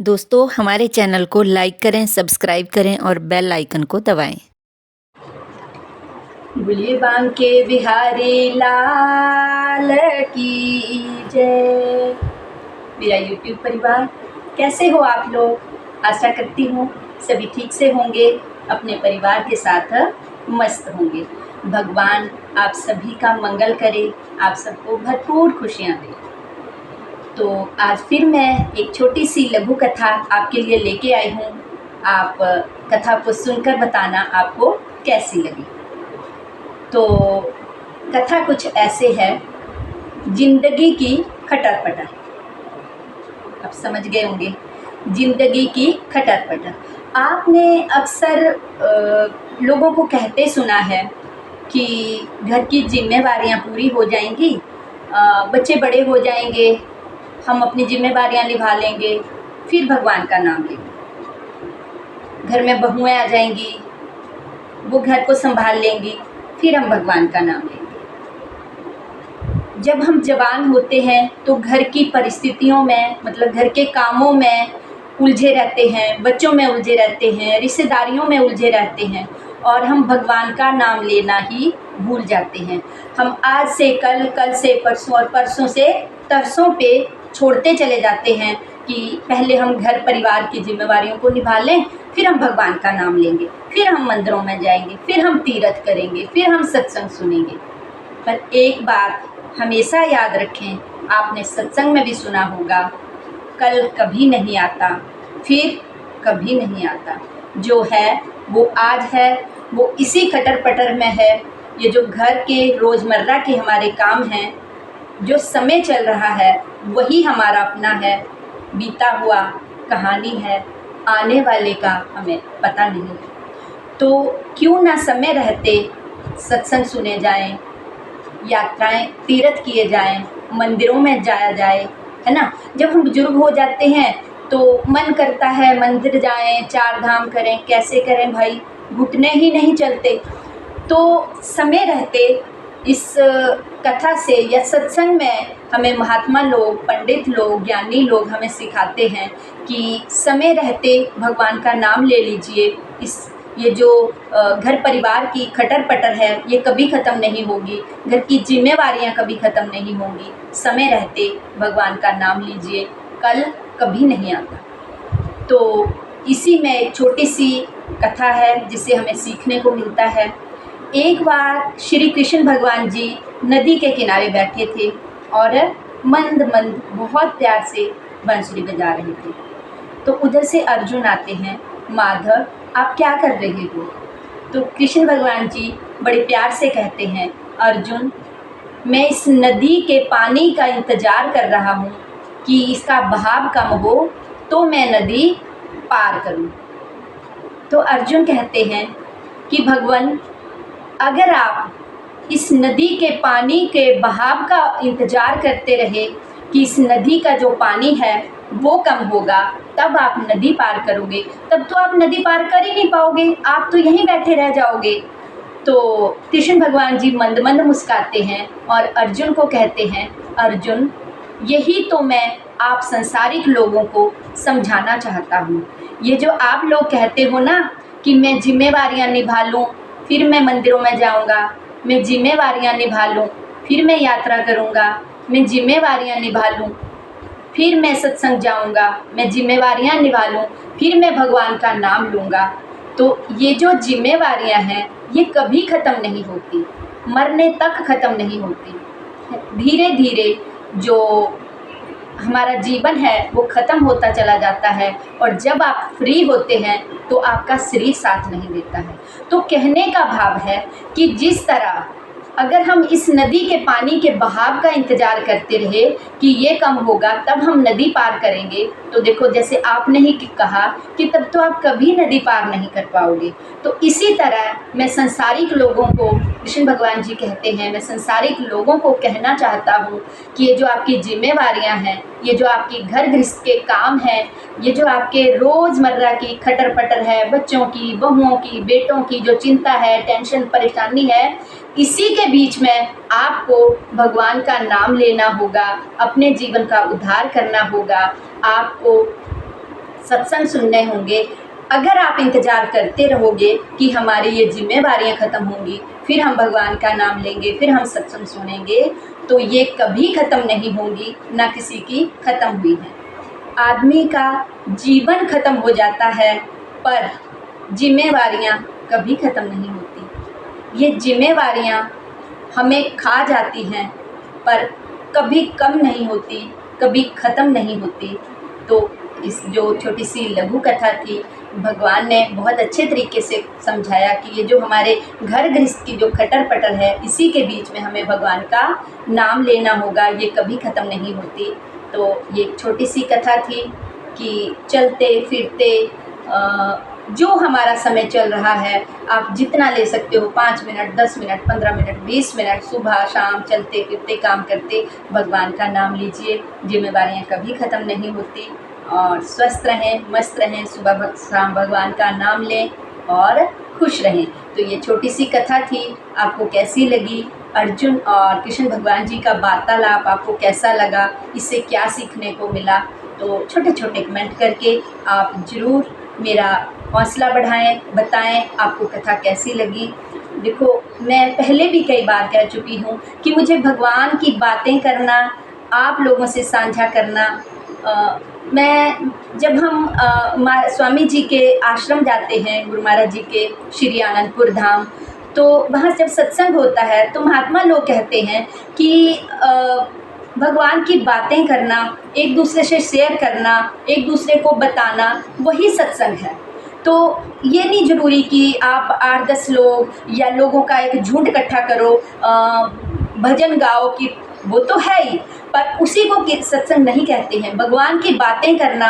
दोस्तों हमारे चैनल को लाइक करें, सब्सक्राइब करें और बेल आइकन को दबाएं। बोलिए बांके बिहारी लाल की जय। मेरा यूट्यूब परिवार, कैसे हो आप लोग? आशा करती हूँ सभी ठीक से होंगे, अपने परिवार के साथ मस्त होंगे। भगवान आप सभी का मंगल करे, आप सबको भरपूर खुशियाँ दे। तो आज फिर मैं एक छोटी सी लघु कथा आपके लिए लेके आई हूँ। आप कथा को सुनकर बताना आपको कैसी लगी। तो कथा कुछ ऐसे है, जिंदगी की खटर पटर। आप समझ गए होंगे, जिंदगी की खटर पटर। आपने अक्सर लोगों को कहते सुना है कि घर की जिम्मेवारियां पूरी हो जाएंगी, बच्चे बड़े हो जाएंगे, हम अपनी जिम्मेवारियां निभा लेंगे, फिर भगवान का नाम लेंगे। घर में बहुएं आ जाएंगी, वो घर को संभाल लेंगी, फिर हम भगवान का नाम लेंगे। जब हम जवान होते हैं तो घर की परिस्थितियों में, मतलब घर के कामों में उलझे रहते हैं, बच्चों में उलझे रहते हैं, रिश्तेदारियों में उलझे रहते हैं और हम भगवान का नाम लेना ही भूल जाते हैं। हम आज से कल, कल से परसों और परसों से तरसों पे छोड़ते चले जाते हैं कि पहले हम घर परिवार की जिम्मेवारियों को निभा लें, फिर हम भगवान का नाम लेंगे, फिर हम मंदिरों में जाएंगे, फिर हम तीर्थ करेंगे, फिर हम सत्संग सुनेंगे। पर एक बात हमेशा याद रखें, आपने सत्संग में भी सुना होगा, कल कभी नहीं आता, फिर कभी नहीं आता। जो है वो आज है, वो इसी खटर पटर में है। ये जो घर के रोज़मर्रा के हमारे काम हैं, जो समय चल रहा है, वही हमारा अपना है। बीता हुआ कहानी है, आने वाले का हमें पता नहीं। तो क्यों ना समय रहते सत्संग सुने जाएं, यात्राएं तीर्थ किए जाएं, मंदिरों में जाया जाए, है ना। जब हम बुजुर्ग हो जाते हैं तो मन करता है मंदिर जाएं, चार धाम करें। कैसे करें भाई, घुटने ही नहीं चलते। तो समय रहते इस कथा से या सत्संग में हमें महात्मा लोग, पंडित लोग, ज्ञानी लोग हमें सिखाते हैं कि समय रहते भगवान का नाम ले लीजिए। ये जो घर परिवार की खटर पटर है, ये कभी ख़त्म नहीं होगी। घर की जिम्मेवारियां कभी ख़त्म नहीं होंगी। समय रहते भगवान का नाम लीजिए, कल कभी नहीं आता। तो इसी में एक छोटी सी कथा है जिसे हमें सीखने को मिलता है। एक बार श्री कृष्ण भगवान जी नदी के किनारे बैठे थे और मंद मंद बहुत प्यार से बांसुरी बजा रहे थे। तो उधर से अर्जुन आते हैं, माधव आप क्या कर रहे हो? तो कृष्ण भगवान जी बड़े प्यार से कहते हैं, अर्जुन मैं इस नदी के पानी का इंतज़ार कर रहा हूँ कि इसका बहाव कम हो तो मैं नदी पार करूँ। तो अर्जुन कहते हैं कि भगवान, अगर आप इस नदी के पानी के बहाव का इंतज़ार करते रहे कि इस नदी का जो पानी है वो कम होगा तब आप नदी पार करोगे, तब तो आप नदी पार कर ही नहीं पाओगे, आप तो यहीं बैठे रह जाओगे। तो कृष्ण भगवान जी मंद मंद मुस्काते हैं और अर्जुन को कहते हैं, अर्जुन यही तो मैं आप संसारिक लोगों को समझाना चाहता हूँ। ये जो आप लोग कहते हो ना कि मैं जिम्मेवारियाँ निभा लूँ, फिर मैं मंदिरों में जाऊँगा, मैं जिम्मेवारियाँ निभा लूँ, फिर मैं यात्रा करूँगा, मैं जिम्मेवारियाँ निभा लूँ, फिर मैं सत्संग जाऊँगा, मैं जिम्मेवारियाँ निभा लूँ, फिर मैं भगवान का नाम लूँगा। तो ये जो जिम्मेवारियाँ हैं ये कभी ख़त्म नहीं होती, मरने तक ख़त्म नहीं होती। धीरे धीरे जो हमारा जीवन है वो ख़त्म होता चला जाता है और जब आप फ्री होते हैं तो आपका शरीर साथ नहीं देता है। तो कहने का भाव है कि जिस तरह अगर हम इस नदी के पानी के बहाव का इंतज़ार करते रहे कि ये कम होगा तब हम नदी पार करेंगे, तो देखो जैसे आपने ही कहा कि तब तो आप कभी नदी पार नहीं कर पाओगे। तो इसी तरह मैं संसारिक लोगों को, कृष्ण भगवान जी कहते हैं, मैं संसारिक लोगों को कहना चाहता हूँ कि ये जो आपकी जिम्मेवारियाँ हैं, ये जो आपकी घर गृहस्थ के काम हैं, ये जो आपके रोज़मर्रा की खटर पटर है, बच्चों की, बहुओं की, बेटों की जो चिंता है, टेंशन परेशानी है, इसी के बीच में आपको भगवान का नाम लेना होगा, अपने जीवन का उद्धार करना होगा। आपको सत्संग सुनने होंगे। अगर आप इंतज़ार करते रहोगे कि हमारी ये जिम्मेवारियाँ ख़त्म होंगी, फिर हम भगवान का नाम लेंगे, फिर हम सत्संग सुनेंगे, तो ये कभी ख़त्म नहीं होंगी, ना किसी की ख़त्म हुई है। आदमी का जीवन ख़त्म हो जाता है, पर जिम्मेवारियाँ कभी ख़त्म नहीं होती। ये जिम्मेवारियाँ हमें खा जाती हैं, पर कभी कम नहीं होती, कभी ख़त्म नहीं होती। तो इस जो छोटी सी लघु कथा थी, भगवान ने बहुत अच्छे तरीके से समझाया कि ये जो हमारे घर गृहस्थ की जो खटर पटर है, इसी के बीच में हमें भगवान का नाम लेना होगा, ये कभी ख़त्म नहीं होती। तो ये एक छोटी सी कथा थी कि चलते फिरते जो हमारा समय चल रहा है, आप जितना ले सकते हो, 5 मिनट, 10 मिनट, 15 मिनट, 20 मिनट, सुबह शाम चलते फिरते काम करते भगवान का नाम लीजिए। जिम्मेवारियाँ कभी ख़त्म नहीं होती। और स्वस्थ रहें, मस्त रहें, सुबह शाम भगवान का नाम लें और खुश रहें। तो ये छोटी सी कथा थी, आपको कैसी लगी? अर्जुन और कृष्ण भगवान जी का वार्तालाप आपको कैसा लगा? इससे क्या सीखने को मिला? तो छोटे छोटे कमेंट करके आप ज़रूर मेरा हौसला बढ़ाएं, बताएं आपको कथा कैसी लगी। देखो, मैं पहले भी कई बार कह चुकी हूँ कि मुझे भगवान की बातें करना, आप लोगों से साझा करना, मैं जब हम स्वामी जी के आश्रम जाते हैं, गुरु महाराज जी के श्री आनंदपुर धाम, तो वहाँ जब सत्संग होता है तो महात्मा लोग कहते हैं कि भगवान की बातें करना, एक दूसरे से शेयर करना, एक दूसरे को बताना, वही सत्संग है। तो ये नहीं ज़रूरी कि आप 8-10 लोग या लोगों का एक झुंड इकट्ठा करो, भजन गाओ, कि वो तो है ही, पर उसी को सत्संग नहीं कहते हैं। भगवान की बातें करना,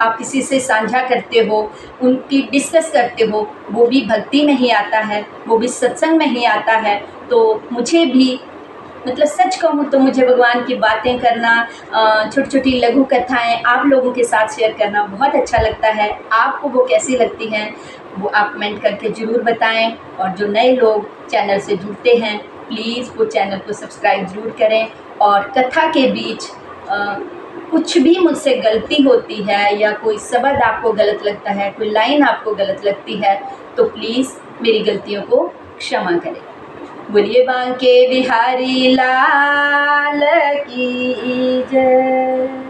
आप किसी से साझा करते हो, उनकी डिस्कस करते हो, वो भी भक्ति में ही आता है, वो भी सत्संग में ही आता है। तो मुझे भी, मतलब सच कहूँ तो मुझे भगवान की बातें करना, छोटी छोटी लघु कथाएँ आप लोगों के साथ शेयर करना बहुत अच्छा लगता है। आपको वो कैसी लगती हैं, वो आप कमेंट करके ज़रूर बताएं। और जो नए लोग चैनल से जुड़ते हैं, प्लीज़ वो चैनल को सब्सक्राइब ज़रूर करें। और कथा के बीच कुछ भी मुझसे गलती होती है या कोई शब्द आपको गलत लगता है, कोई लाइन आपको गलत लगती है, तो प्लीज़ मेरी गलतियों को क्षमा करें। बोलिए बांके बिहारी लाल की जय।